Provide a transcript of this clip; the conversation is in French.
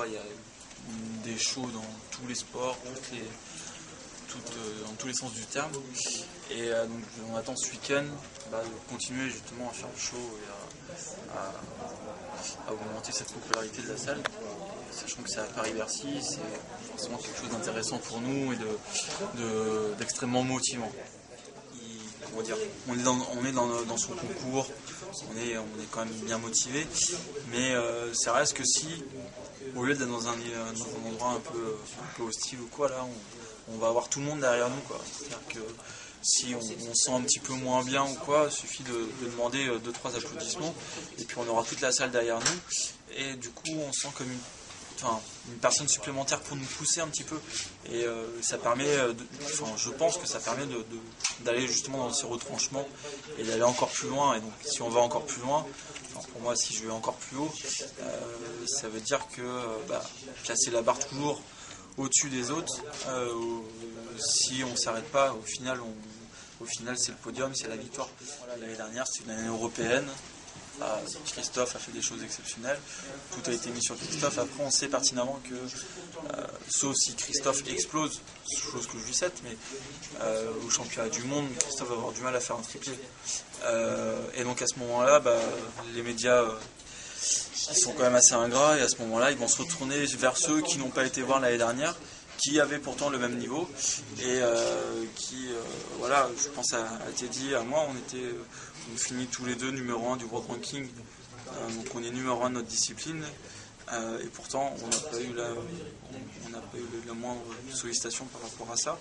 voit, il y a des shows dans tous les sports, dans tous les sens du terme. Et donc on attend ce week-end de continuer justement à faire le show et à augmenter cette popularité de la salle. Sachant que c'est à Paris-Bercy, c'est forcément quelque chose d'intéressant pour nous et d'extrêmement motivant. Comment dire, on est dans son concours, on est quand même bien motivé, mais ça reste que si, au lieu d'être dans un endroit un peu hostile ou quoi, là, on va avoir tout le monde derrière nous, quoi. C'est-à-dire que si on se sent un petit peu moins bien ou quoi, il suffit de demander 2-3 applaudissements, et puis on aura toute la salle derrière nous, et du coup on sent comme une personne supplémentaire pour nous pousser un petit peu, et ça permet, je pense que ça permet d'aller justement dans ces retranchements et d'aller encore plus loin. Et donc si on va encore plus loin, pour moi si je vais encore plus haut, ça veut dire que placer la barre toujours au-dessus des autres, si on ne s'arrête pas, au final c'est le podium, c'est la victoire. L'année dernière c'était une année européenne. Christophe a fait des choses exceptionnelles, tout a été mis sur Christophe. Après on sait pertinemment que sauf si Christophe explose, chose que je lui souhaite, mais au championnat du monde Christophe va avoir du mal à faire un triplé, et donc à ce moment là les médias ils sont quand même assez ingrats, et à ce moment là ils vont se retourner vers ceux qui n'ont pas été voir l'année dernière, qui avaient pourtant le même niveau, et je pense à Teddy, à moi, on finit tous les deux numéro 1 du World Ranking, donc on est numéro 1 de notre discipline, et pourtant on n'a pas eu la moindre sollicitation par rapport à ça.